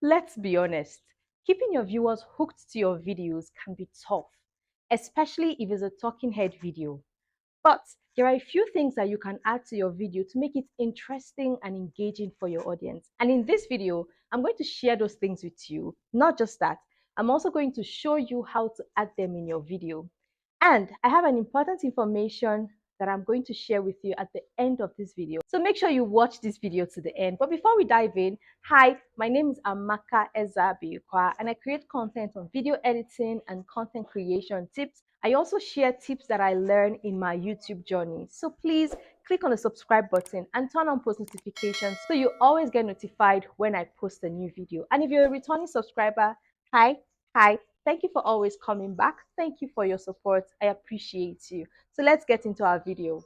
Let's be honest, keeping your viewers hooked to your videos can be tough, especially if it's a talking head video. But there are a few things that you can add to your video to make it interesting and engaging for your audience. And in this video, I'm going to share those things with you. Not just that, I'm also going to show you how to add them in your video. And I have an important information that I'm going to share with you at the end of this video. So make sure you watch this video to the end. But before we dive in, hi, my name is Amaka Ezabiukwa, and I create content on video editing and content creation tips. I also share tips that I learn in my YouTube journey. So please click on the subscribe button and turn on post notifications so you always get notified when I post a new video. And if you're a returning subscriber, hi, thank you for always coming back. Thank you for your support. I appreciate you. So let's get into our video.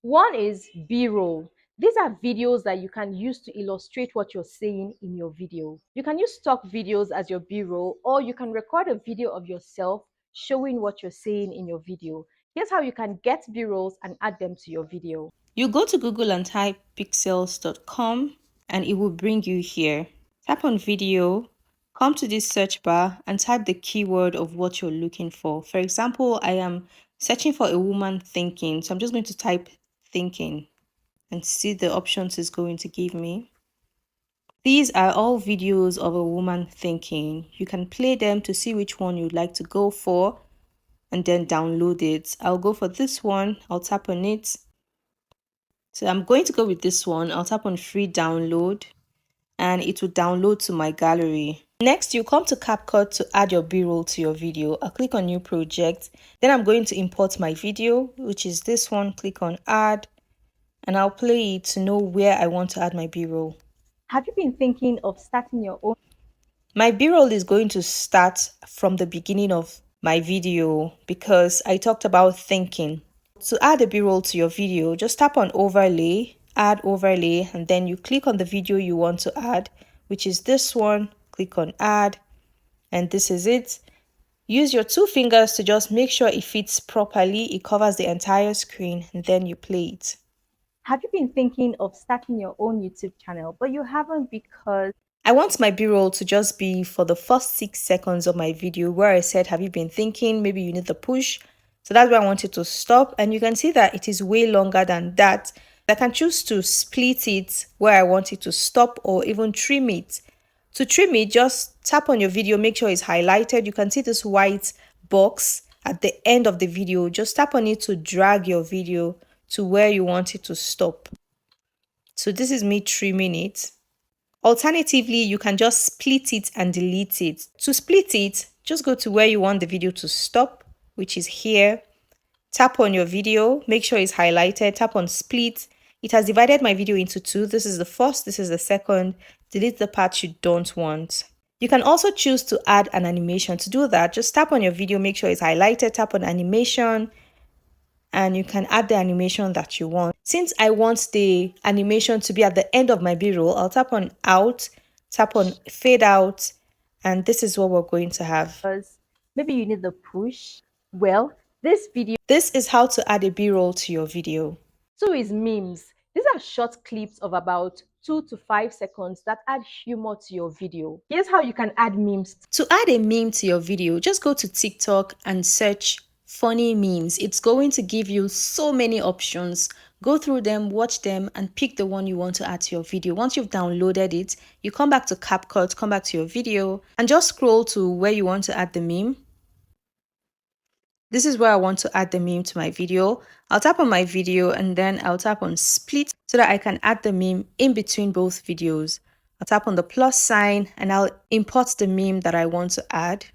One is B-roll. These are videos that you can use to illustrate what you're saying in your video. You can use stock videos as your B-roll, or you can record a video of yourself showing what you're saying in your video. Here's how you can get B-rolls and add them to your video. You go to Google and type pixels.com and it will bring you here. Tap on video, come to this search bar and type the keyword of what you're looking for. For example, I am searching for a woman thinking, so I'm just going to type thinking and see the options it's going to give me. These are all videos of a woman thinking. You can play them to see which one you'd like to go for and then download it. I'll go for this one. I'll tap on it. So I'm going to go with this one. I'll tap on free download and it will download to my gallery. Next, you come to Capcut to add your B-roll to your video. I'll click on new project. Then I'm going to import my video, which is this one. Click on add and I'll play it to know where I want to add my B-roll. Have you been thinking of starting your own? My B-roll is going to start from the beginning of my video because I talked about thinking. To add a B-roll to your video, just tap on overlay, add overlay, and then you click on the video you want to add, which is this one. Click on add, and this is it. Use your two fingers to just make sure it fits properly. It covers the entire screen, and then you play it. Have you been thinking of starting your own YouTube channel, but you haven't because I want my B-roll to just be for the first 6 seconds of my video where I said, have you been thinking? Maybe you need the push. So that's where I want it to stop. And you can see that it is way longer than that. I can choose to split it where I want it to stop or even trim it. To trim it, just tap on your video, make sure it's highlighted. You can see this white box at the end of the video. Just tap on it to drag your video to where you want it to stop. So this is me trimming it. Alternatively, you can just split it and delete it. To split it, just go to where you want the video to stop, which is here. Tap on your video, make sure it's highlighted, tap on split. It has divided my video into two. This is the first, this is the second. Delete the part you don't want. You can also choose to add an animation. To do that, just tap on your video, make sure it's highlighted, tap on animation, and you can add the animation that you want. Since I want the animation to be at the end of my B-roll, I'll tap on out, tap on fade out, and this is what we're going to have. maybe you need the push. Well, this is how to add a B-roll to your video. Two is memes. These are short clips of about 2 to 5 seconds that add humor to your video. Here's how you can add memes. To add a meme to your video, just go to TikTok and search funny memes. It's going to give you so many options. Go through them, watch them, and pick the one you want to add to your video. Once you've downloaded it, you come back to Capcut, come back to your video, and just scroll to where you want to add the meme. This is where I want to add the meme to my video. I'll tap on my video and then I'll tap on split so that I can add the meme in between both videos. I'll tap on the plus sign and I'll import the meme that I want to add.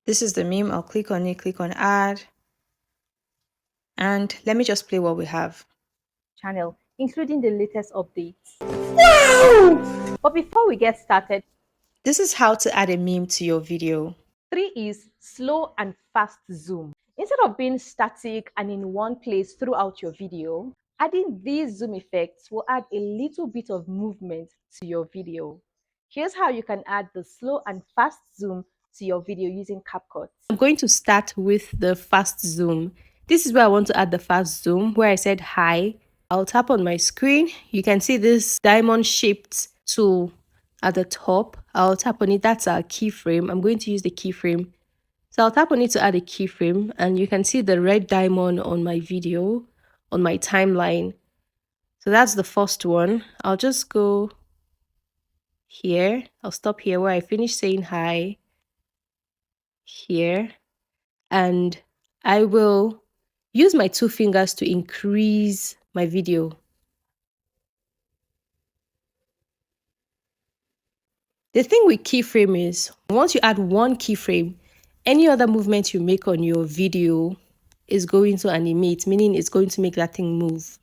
This is the meme. I'll click on it, click on add. And let me just play what we have. Channel, including the latest updates. Wow! But before we get started, this is how to add a meme to your video. 3 is slow and fast zoom. Instead of being static and in one place throughout your video, adding these zoom effects will add a little bit of movement to your video. Here's how you can add the slow and fast zoom to your video using Capcut. I'm going to start with the fast zoom. This is where I want to add the fast zoom, where I said hi. I'll tap on my screen. You can see this diamond shaped tool. at the top. I'll tap on it. That's our keyframe. I'm going to use the keyframe. So I'll tap on it to add a keyframe, and you can see the red diamond on my video, on my timeline. So that's the first one. I'll just go here. I'll stop here where I finish saying hi. Here. And I will use my two fingers to increase my video. The thing with keyframe is, once you add one keyframe, any other movement you make on your video is going to animate, meaning it's going to make that thing move.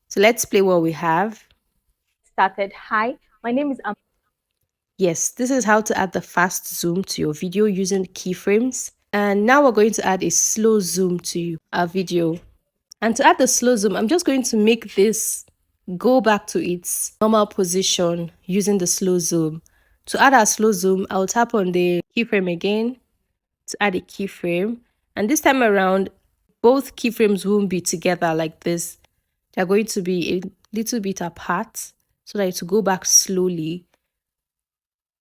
So let's play what we have. Started. Hi, my name is Yes, this is how to add the fast zoom to your video using keyframes. And now we're going to add a slow zoom to our video. And to add the slow zoom, I'm just going to make this go back to its normal position using the slow zoom. To add our slow zoom, I'll tap on the keyframe again to add a keyframe. And this time around, both keyframes won't be together like this. They're going to be a little bit apart so that it will go back slowly.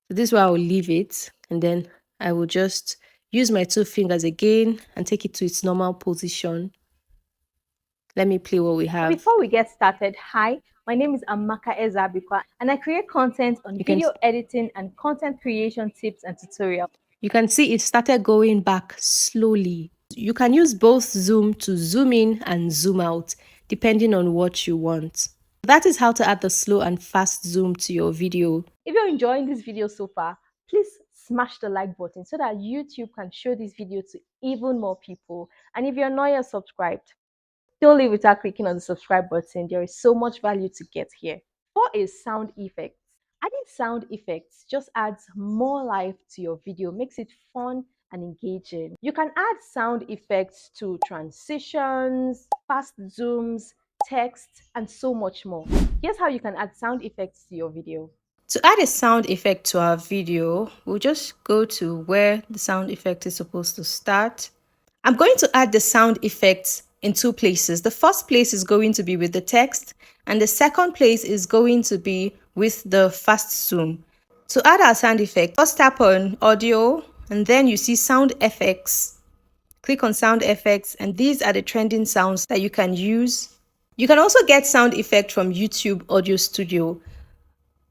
So this is where I'll leave it, and then I will just use my two fingers again and take it to its normal position. Let me play what we have. Before we get started, hi, my name is Amaka Ezabikwa, and I create content on video editing and content creation tips and tutorials. You can see it started going back slowly. You can use both zoom to zoom in and zoom out, depending on what you want. That is how to add the slow and fast zoom to your video. If you're enjoying this video so far, please smash the like button so that YouTube can show this video to even more people. And if you're not yet subscribed, don't leave without clicking on the subscribe button. There is so much value to get here. What is sound effects? Adding sound effects just adds more life to your video, makes it fun and engaging. You can add sound effects to transitions, fast zooms, text, and so much more. Here's how you can add sound effects to your video. To add a sound effect to our video, we'll just go to where the sound effect is supposed to start. I'm going to add the sound effects in two places. The first place is going to be with the text, and the second place is going to be with the fast zoom. To add our sound effect, first tap on audio, and then you see sound effects. Click on sound effects, and these are the trending sounds that you can use. You can also get sound effect from YouTube Audio Studio.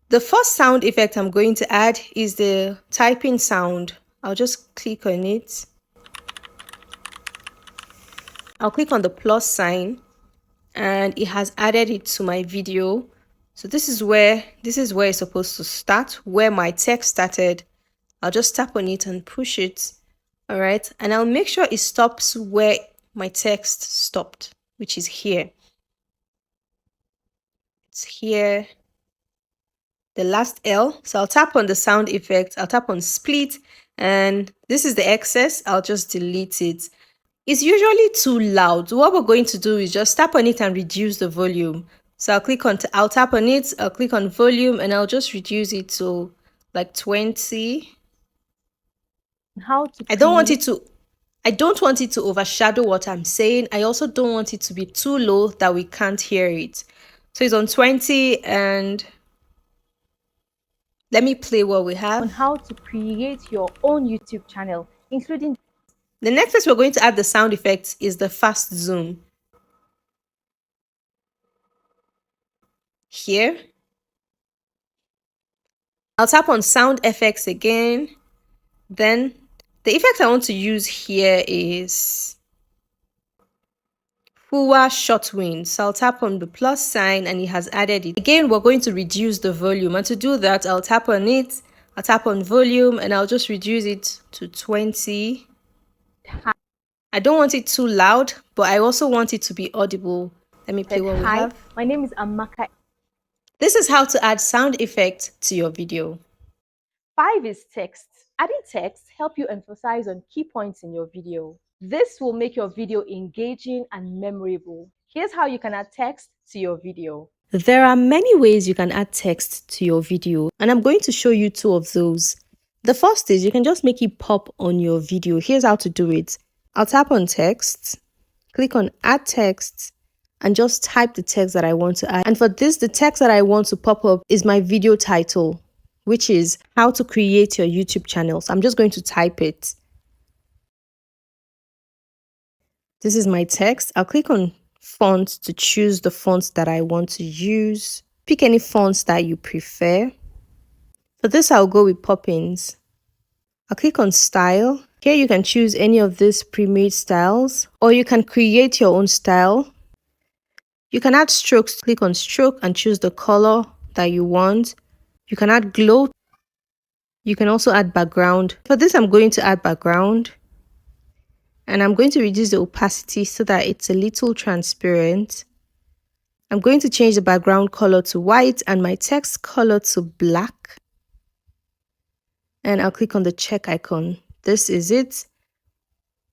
The first sound effect I'm going to add is the typing sound. I'll just click on it. I'll click on the plus sign, and it has added it to my video. So this is where it's supposed to start, where my text started. I'll just tap on it and push it. All right, and I'll make sure it stops where my text stopped, which is here. It's here, the last L. So I'll tap on the sound effect, I'll tap on split, and this is the excess. I'll just delete it. It's usually too loud. What we're going to do is just tap on it and reduce the volume. So I'll tap on it, I'll click on volume, and I'll just reduce it to like 20. I don't want it to overshadow what I'm saying. I also don't want it to be too low that we can't hear it. So it's on 20, and let me play what we have. On how to create your own YouTube channel, including the next place we're going to add the sound effects is the fast zoom. Here. I'll tap on sound effects again. Then the effect I want to use here is Fuwa short wind. So I'll tap on the plus sign, and it has added it. Again, we're going to reduce the volume, and to do that, I'll tap on it, I'll tap on volume, and I'll just reduce it to 20. I don't want it too loud, but I also want it to be audible. Let me play what we have. My name is Amaka. This is how to add sound effect to your video. 5 is text. Adding text helps you emphasize on key points in your video. This will make your video engaging and memorable. Here's how you can add text to your video. There are many ways you can add text to your video, and I'm going to show you 2 of those. The first is you can just make it pop on your video. Here's how to do it. I'll tap on text, click on add text, and just type the text that I want to add. And for this, the text that I want to pop up is my video title. which is how to create your YouTube channel. So I'm just going to type it. This is my text. I'll click on font to choose the fonts that I want to use. Pick any fonts that you prefer. For this, I'll go with Poppins. I'll click on style. Here you can choose any of these pre-made styles, or you can create your own style. You can add strokes. Click on stroke and choose the color that you want. You can add glow. You can also add background. For this, I'm going to add background. And I'm going to reduce the opacity so that it's a little transparent. I'm going to change the background color to white and my text color to black. And I'll click on the check icon. This is it.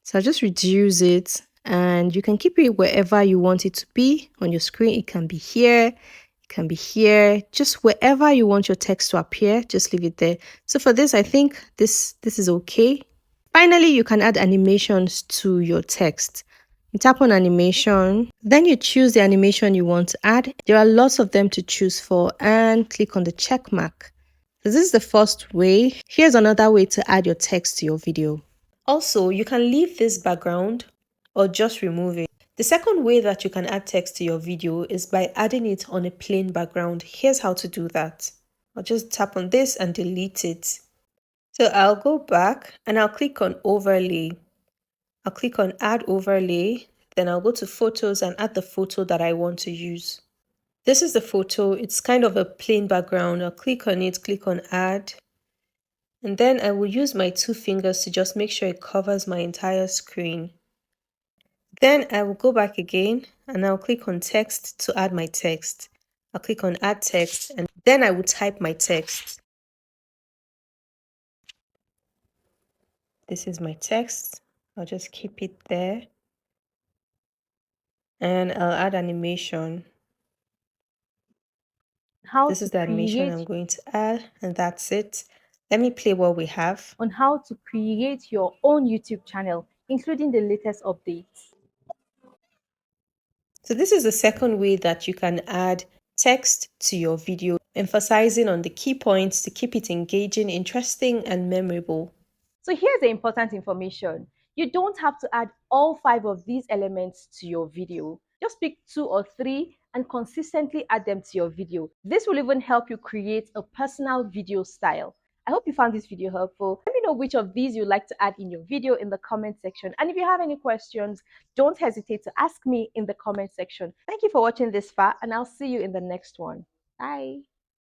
So I'll just reduce it, and you can keep it wherever you want it to be on your screen. It can be here, it can be here, just wherever you want your text to appear, just leave it there. So for this, I think this is okay. Finally, you can add animations to your text. You tap on animation, then you choose the animation you want to add. There are lots of them to choose for, and click on the check mark. So this is the first way. Here's another way to add your text to your video. Also, you can leave this background or just remove it. The second way that you can add text to your video is by adding it on a plain background. Here's how to do that. I'll just tap on this and delete it. So I'll go back and I'll click on overlay. I'll click on add overlay. Then I'll go to photos and add the photo that I want to use. This is the photo. It's kind of a plain background. I'll click on it, click on add. And then I will use my 2 fingers to just make sure it covers my entire screen. Then I will go back again and I'll click on text to add my text. I'll click on add text and then I will type my text. This is my text. I'll just keep it there. And I'll add animation. How This to is the animation create I'm going to add, and that's it. Let me play what we have. on how to create your own YouTube channel, including the latest updates. So this is the second way that you can add text to your video, emphasizing on the key points to keep it engaging, interesting, and memorable. So here's the important information. You don't have to add all 5 of these elements to your video. Just pick 2 or 3 and consistently add them to your video. This will even help you create a personal video style. I hope you found this video helpful. Let me know which of these you'd like to add in your video in the comment section. And if you have any questions, don't hesitate to ask me in the comment section. Thank you for watching this far, and I'll see you in the next one. Bye.